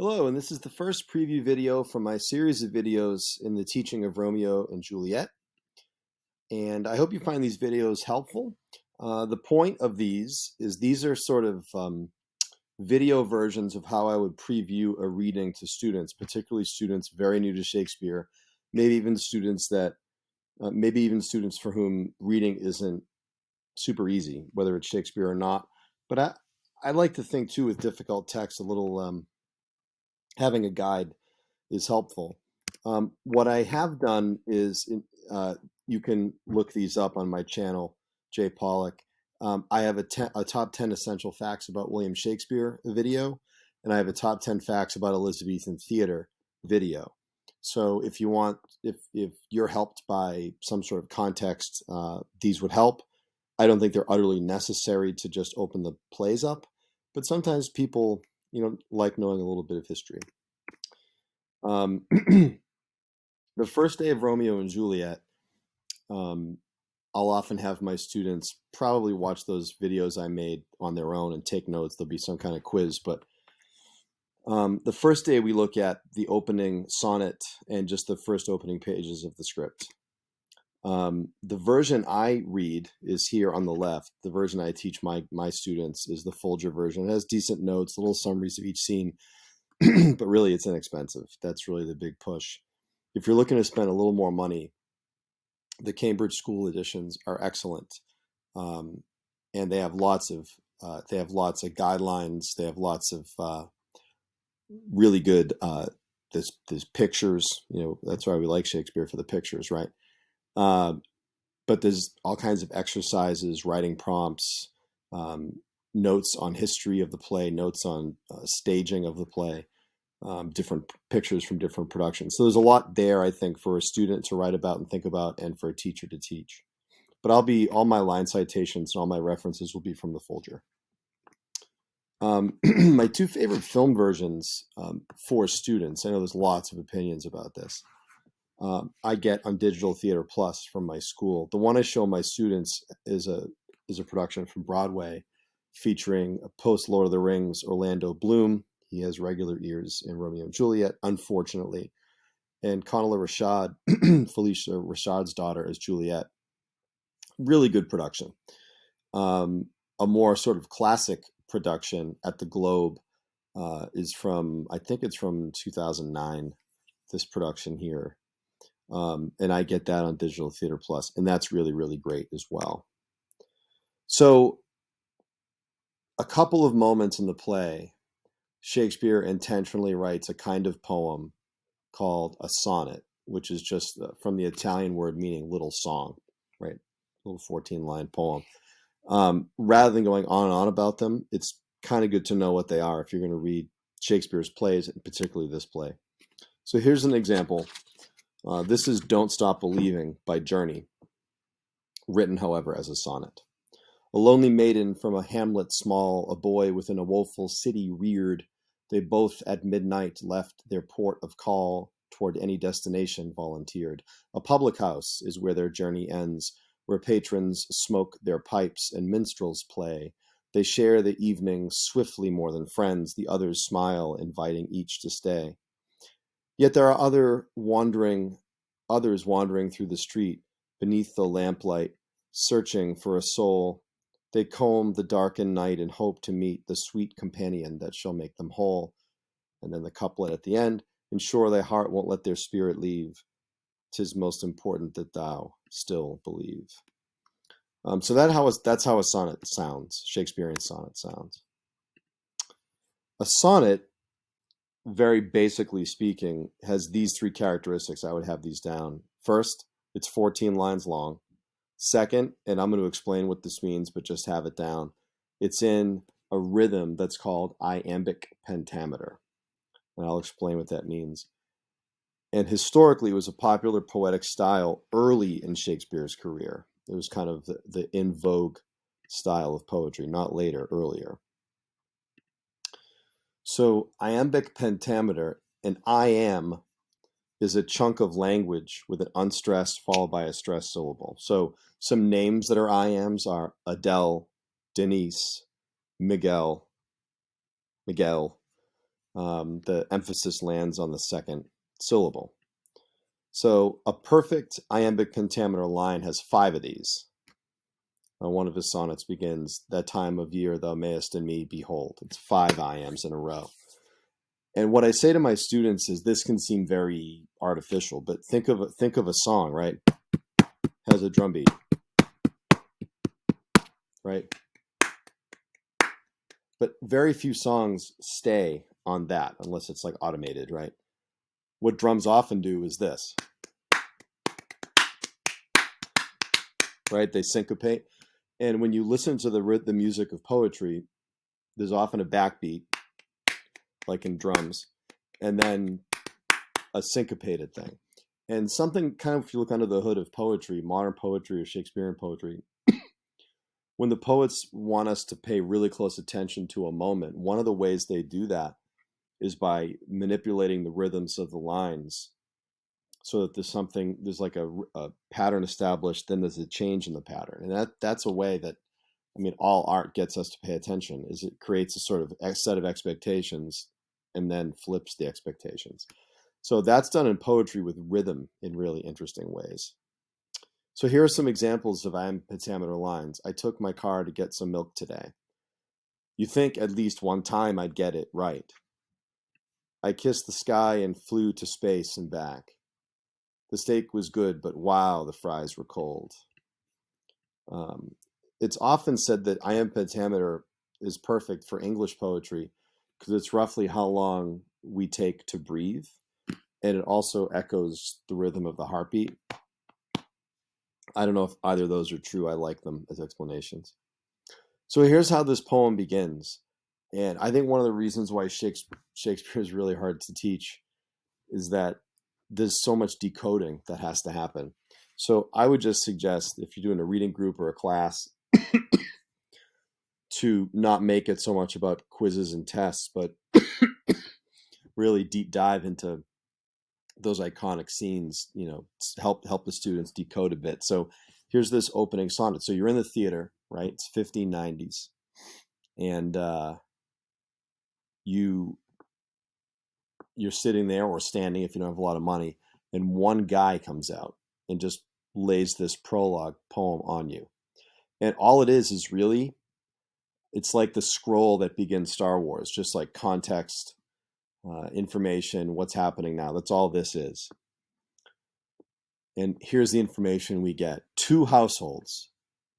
Hello, and this is the first preview video from my series of videos in the teaching of Romeo and Juliet. And I hope you find these videos helpful. The point of these are sort of video versions of how I would preview a reading to students, particularly students very new to Shakespeare, maybe even students for whom reading isn't super easy, whether it's Shakespeare or not. But I like to think too with difficult text, a little having a guide is helpful. What I have done is, you can look these up on my channel, Jay Pollock. I have a top 10 essential facts about William Shakespeare video, and I have a top 10 facts about Elizabethan theater video. So if you're helped by some sort of context, these would help. I don't think they're utterly necessary to just open the plays up, but sometimes people, like knowing a little bit of history. The first day of Romeo and Juliet, I'll often have my students probably watch those videos I made on their own and take notes. There'll be some kind of quiz, but the first day we look at the opening sonnet and just the first opening pages of the script. The version I read is here on the left. The version I teach my students is the Folger version. It has decent notes, little summaries of each scene, but really it's inexpensive. That's really the big push. If you're looking to spend a little more money, the Cambridge School editions are excellent, and they have lots of guidelines. They have lots of really good there's pictures. That's why we like Shakespeare, for the pictures, right? But there's all kinds of exercises, writing prompts, notes on history of the play, notes on staging of the play, different pictures from different productions. So there's a lot there, I think, for a student to write about and think about, and for a teacher to teach. But all my line citations and all my references will be from the Folger. My two favorite film versions for students, I know there's lots of opinions about this, I get on Digital Theater Plus from my school. The one I show my students is a production from Broadway featuring a post Lord of the Rings Orlando Bloom. He has regular ears in Romeo and Juliet, unfortunately. And Condola Rashad, Felicia Rashad's daughter, as Juliet. Really good production. A more sort of classic production at the Globe is I think it's from 2009, this production here. And I get that on Digital Theater Plus, and that's really, really great as well. So a couple of moments in the play, Shakespeare intentionally writes a kind of poem called a sonnet, which is just from the Italian word meaning little song, right? Little 14-line poem. Rather than going on and on about them, it's kind of good to know what they are if you're going to read Shakespeare's plays, and particularly this play. So here's an example. This is Don't Stop Believing by Journey, written, however, as a sonnet. A lonely maiden from a hamlet small, a boy within a woeful city reared. They both at midnight left their port of call, toward any destination volunteered. A public house is where their journey ends, where patrons smoke their pipes and minstrels play. They share the evening swiftly more than friends, the others smile, inviting each to stay. Yet there are others wandering through the street, beneath the lamplight, searching for a soul. They comb the darkened night and hope to meet the sweet companion that shall make them whole. And then the couplet at the end, ensure thy heart won't let their spirit leave. 'Tis most important that thou still believe. So that's how a sonnet sounds, Shakespearean sonnet sounds. A sonnet, very basically speaking, has these three characteristics. I would have these down. First, it's 14 lines long. Second, and I'm going to explain what this means, but just have it down, it's in a rhythm that's called iambic pentameter. And I'll explain what that means. And historically, it was a popular poetic style early in Shakespeare's career. It was kind of the in vogue style of poetry, not later, earlier. So iambic pentameter, an iamb is a chunk of language with an unstressed followed by a stressed syllable. So some names that are iambs are Adele, Denise, Miguel, The emphasis lands on the second syllable. So a perfect iambic pentameter line has 5 of these. One of his sonnets begins, "That time of year thou mayest in me behold." It's 5 iambs in a row. And what I say to my students is, this can seem very artificial, but think of a song, right? Has a drum beat, right? But very few songs stay on that unless it's like automated, right? What drums often do is this, right? They syncopate. And when you listen to the music of poetry, there's often a backbeat, like in drums, and then a syncopated thing. And something kind of, if you look under the hood of poetry, modern poetry or Shakespearean poetry, when the poets want us to pay really close attention to a moment, one of the ways they do that is by manipulating the rhythms of the lines so that there's like a pattern established, then there's a change in the pattern. And that's a way that, I mean, all art gets us to pay attention, is it creates a sort of set of expectations and then flips the expectations. So that's done in poetry with rhythm in really interesting ways. So here are some examples of iambic pentameter lines. I took my car to get some milk today. You think at least one time I'd get it right. I kissed the sky and flew to space and back. The steak was good, but wow, the fries were cold. It's often said that iambic pentameter is perfect for English poetry because it's roughly how long we take to breathe, and it also echoes the rhythm of the heartbeat. I don't know if either of those are true. I like them as explanations. So here's how this poem begins. And I think one of the reasons why Shakespeare is really hard to teach is that there's so much decoding that has to happen. So I would just suggest, if you're doing a reading group or a class, to not make it so much about quizzes and tests, but really deep dive into those iconic scenes, help the students decode a bit. So here's this opening sonnet. So you're in the theater, right? It's 1590s. And you're sitting there or standing if you don't have a lot of money, and one guy comes out and just lays this prologue poem on you. And all it is really, it's like the scroll that begins Star Wars, just like context, information, what's happening now. That's all this is. And here's the information we get. 2 households,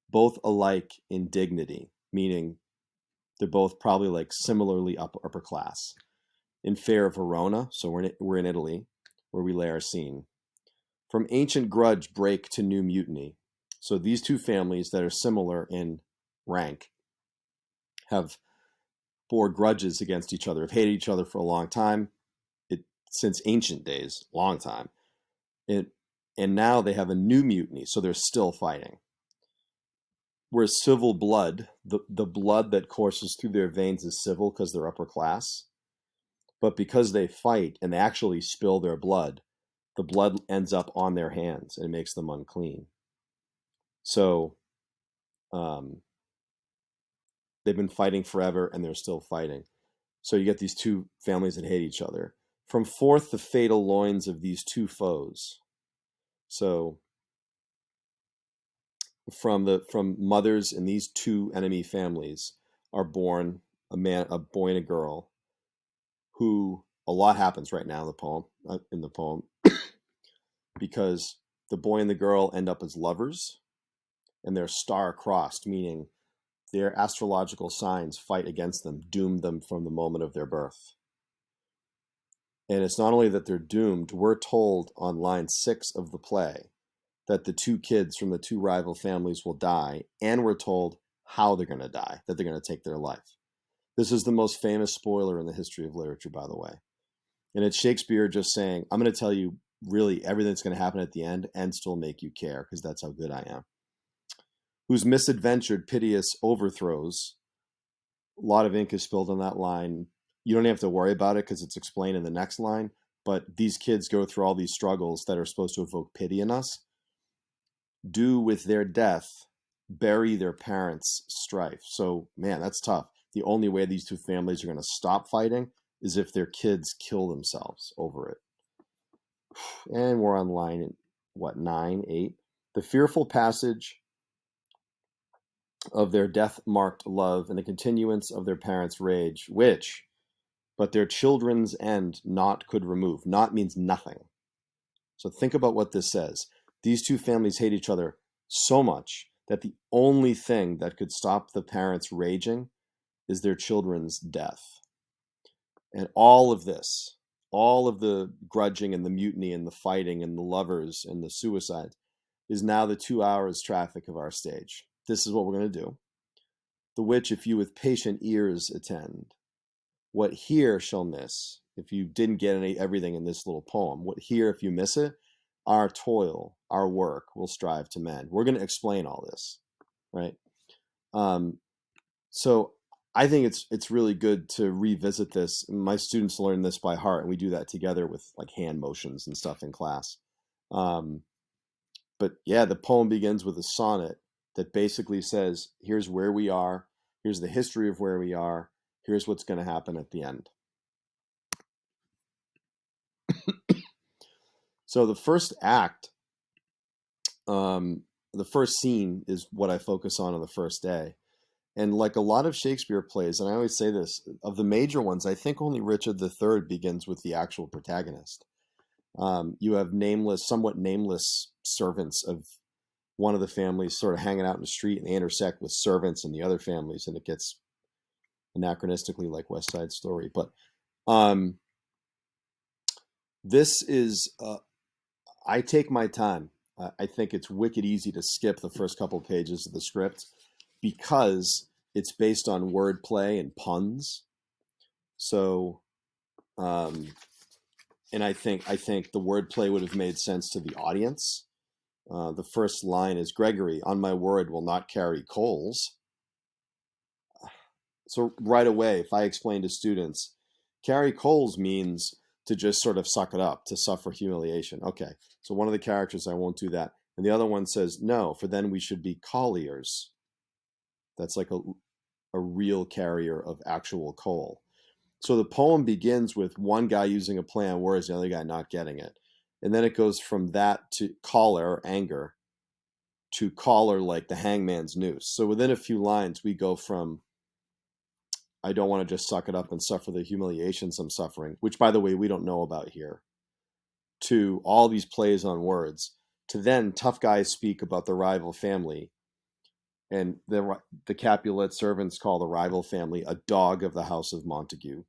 both alike in dignity, meaning they're both probably like similarly upper class, in fair Verona, so we're in Italy, where we lay our scene. From ancient grudge break to new mutiny. So these 2 families that are similar in rank have bore grudges against each other, have hated each other for a long time, since ancient days, long time. And now they have a new mutiny, so they're still fighting. Whereas civil blood, the blood that courses through their veins is civil because they're upper class. But because they fight and they actually spill their blood, the blood ends up on their hands and it makes them unclean. So they've been fighting forever and they're still fighting. So you get these 2 families that hate each other. From forth the fatal loins of these 2 foes. So from mothers in these 2 enemy families are born a boy and a girl, who, a lot happens right now in the poem, because the boy and the girl end up as lovers, and they're star-crossed, meaning their astrological signs fight against them, doom them from the moment of their birth. And it's not only that they're doomed, we're told on line 6 of the play that the 2 kids from the 2 rival families will die, and we're told how they're going to die, that they're going to take their life. This is the most famous spoiler in the history of literature, by the way. And it's Shakespeare just saying, I'm going to tell you really everything that's going to happen at the end and still make you care, because that's how good I am. Whose misadventured, piteous overthrows. A lot of ink is spilled on that line. You don't have to worry about it because it's explained in the next line. But these kids go through all these struggles that are supposed to evoke pity in us. Do with their death bury their parents' strife. So, man, that's tough. The only way these 2 families are going to stop fighting is if their kids kill themselves over it. And we're on line, 9, 8. The fearful passage of their death-marked love and the continuance of their parents' rage, which, but their children's end not could remove. Not means nothing. So think about what this says. These two families hate each other so much that the only thing that could stop the parents raging is their children's death. And all of this, all of the grudging and the mutiny and the fighting and the lovers and the suicide is now the 2 hours traffic of our stage. This is what we're going to do. The which, if you with patient ears attend, what here shall miss, if you didn't get everything in this little poem, what here, if you miss it, our toil, our work will strive to mend. We're going to explain all this, right? So I think it's really good to revisit this. My students learn this by heart, and we do that together with like hand motions and stuff in class. But yeah, the poem begins with a sonnet that basically says, here's where we are, here's the history of where we are, here's what's going to happen at the end. So the first act, the first scene is what I focus on the first day. And like a lot of Shakespeare plays, and I always say this, of the major ones, I think only Richard III begins with the actual protagonist. You have somewhat nameless servants of one of the families sort of hanging out in the street, and they intersect with servants in the other families, and it gets anachronistically like West Side Story. But this is, I take my time. I think it's wicked easy to skip the first couple of pages of the script because it's based on wordplay and puns. So, and I think the wordplay would have made sense to the audience. The first line is, Gregory, on my word, will not carry coals. So right away, if I explain to students, carry coals means to just sort of suck it up, to suffer humiliation. Okay, so one of the characters, I won't do that. And the other one says, no, for then we should be colliers. That's like a real carrier of actual coal. So the poem begins with one guy using a play on words, the other guy not getting it. And then it goes from that to choler, anger, to collar, like the hangman's noose. So within a few lines, we go from, I don't want to just suck it up and suffer the humiliations I'm suffering, which, by the way, we don't know about here, to all these plays on words, to then tough guys speak about the rival family. And the Capulet servants call the rival family a dog of the house of Montague.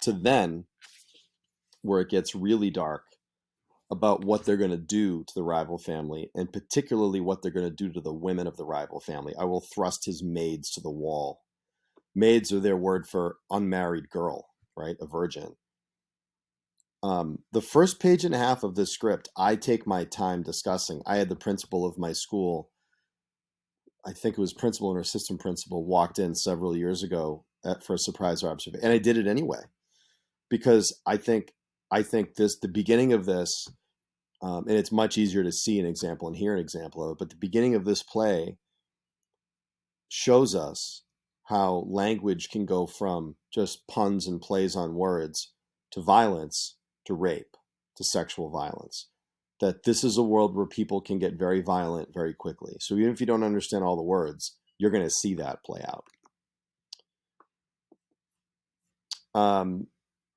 To then, where it gets really dark, about what they're going to do to the rival family, and particularly what they're going to do to the women of the rival family. I will thrust his maids to the wall. Maids are their word for unmarried girl, right? A virgin. The first page and a half of this script, I take my time discussing. I had the principal of my school, I think it was principal and assistant principal, walked in several years ago for a surprise observation. And I did it anyway, because I think the beginning of this, and it's much easier to see an example and hear an example of it, but the beginning of this play shows us how language can go from just puns and plays on words to violence, to rape, to sexual violence. That this is a world where people can get very violent very quickly. So even if you don't understand all the words, you're going to see that play out.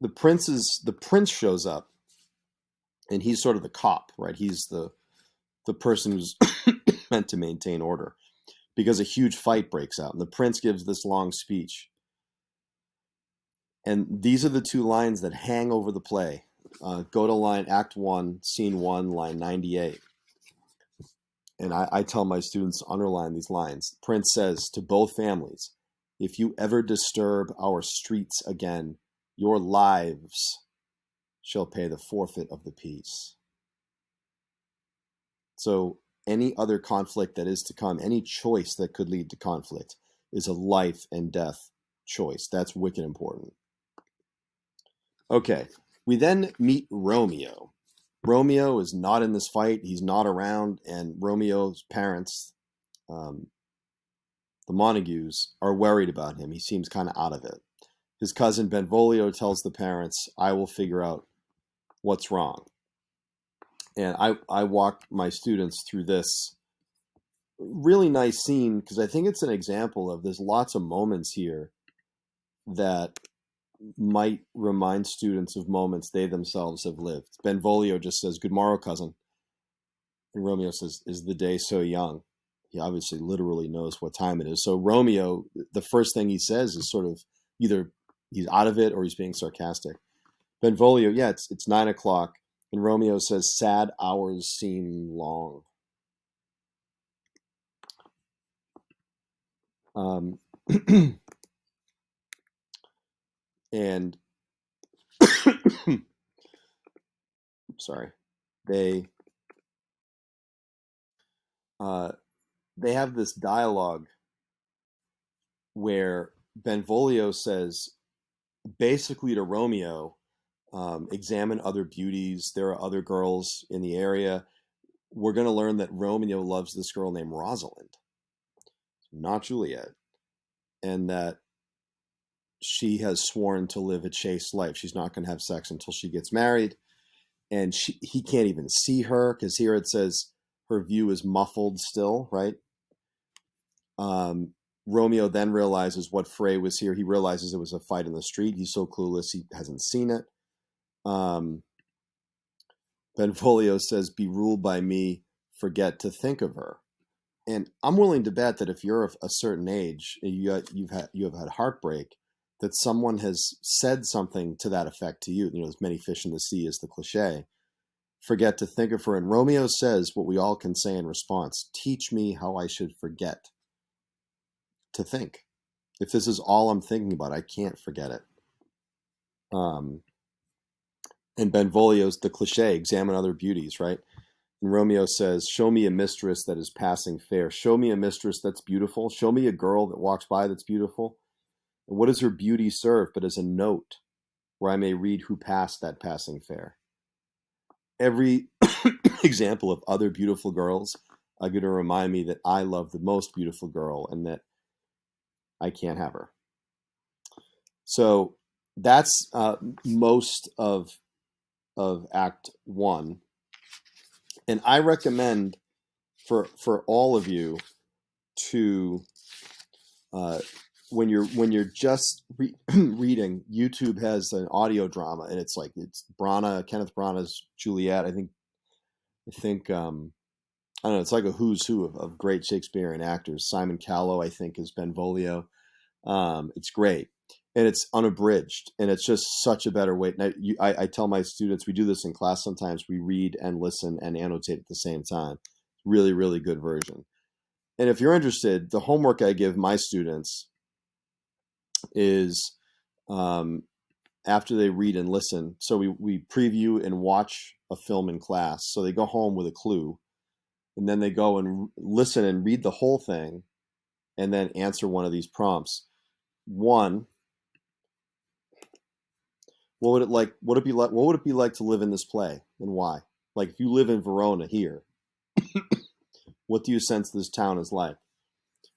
The prince shows up, and he's sort of the cop, right? He's the person who's meant to maintain order, because a huge fight breaks out, and the prince gives this long speech. And these are the two lines that hang over the play. Go to Act 1, Scene 1, line 98. And I tell my students to underline these lines. Prince says to both families, if you ever disturb our streets again, your lives shall pay the forfeit of the peace. So any other conflict that is to come, any choice that could lead to conflict, is a life and death choice. That's wicked important. Okay, we then meet Romeo. Romeo is not in this fight. He's not around, and Romeo's parents, the Montagues, are worried about him. He seems kind of out of it. his cousin Benvolio tells the parents, I will figure out what's wrong. And I walk my students through this really nice scene because I think it's an example of there's lots of moments here that might remind students of moments they themselves have lived. Benvolio just says, good morrow, cousin. And Romeo says, is the day so young? He obviously literally knows what time it is. So Romeo, the first thing he says is sort of either he's out of it or he's being sarcastic. Benvolio, yeah, it's 9 o'clock. And Romeo says, sad hours seem long. And sorry, they have this dialogue where Benvolio says basically to Romeo, examine other beauties. There are other girls in the area. We're going to learn that Romeo loves this girl named Rosalind, not Juliet, and that she has sworn to live a chaste life. She's not going to have sex until she gets married. And he can't even see her because here it says her view is muffled still, right? Romeo then realizes what fray was here. He realizes it was a fight in the street. He's so clueless he hasn't seen it. Benvolio says, be ruled by me, forget to think of her. And I'm willing to bet that if you're of a certain age, you have had heartbreak, that someone has said something to that effect to you. You know, there's many fish in the sea is the cliche. Forget to think of her. And Romeo says what we all can say in response, teach me how I should forget to think. If this is all I'm thinking about, I can't forget it. And Benvolio's the cliche, examine other beauties, right? And Romeo says, show me a mistress that is passing fair. Show me a mistress that's beautiful. Show me a girl that walks by that's beautiful. And what does her beauty serve but as a note where I may read who passed that passing fair? Every example of other beautiful girls are going to remind me that I love the most beautiful girl and that I can't have her. So that's most of Act 1. And I recommend for all of you to when you're just reading, YouTube has an audio drama, and it's Kenneth Branagh's Juliet. I think I don't know. It's like a who's who of great Shakespearean actors. Simon Callow, I think, is Benvolio. It's great, and it's unabridged, and it's just such a better way. Now, I tell my students, we do this in class sometimes. We read and listen and annotate at the same time. Really, really good version. And if you're interested, the homework I give my students is after they read and listen. So we preview and watch a film in class. So they go home with a clue, and then they go and listen and read the whole thing, and then answer one of these prompts. One, what would it be like to live in this play, and why? Like, if you live in Verona here, what do you sense this town is like?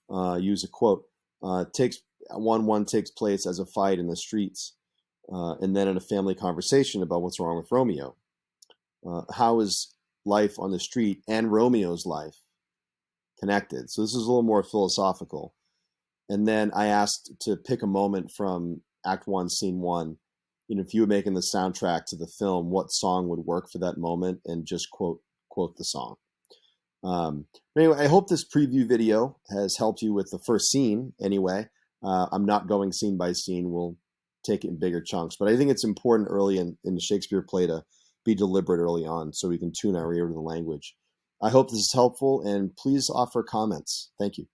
Use a quote. One takes place as a fight in the streets, and then in a family conversation about what's wrong with Romeo. How is life on the street and Romeo's life connected? So this is a little more philosophical. And then I asked to pick a moment from Act 1, Scene 1. You know, if you were making the soundtrack to the film, what song would work for that moment, and just quote the song. Anyway, I hope this preview video has helped you with the first scene anyway. I'm not going scene by scene. We'll take it in bigger chunks. But I think it's important early in the Shakespeare play to be deliberate early on so we can tune our ear to the language. I hope this is helpful, and please offer comments. Thank you.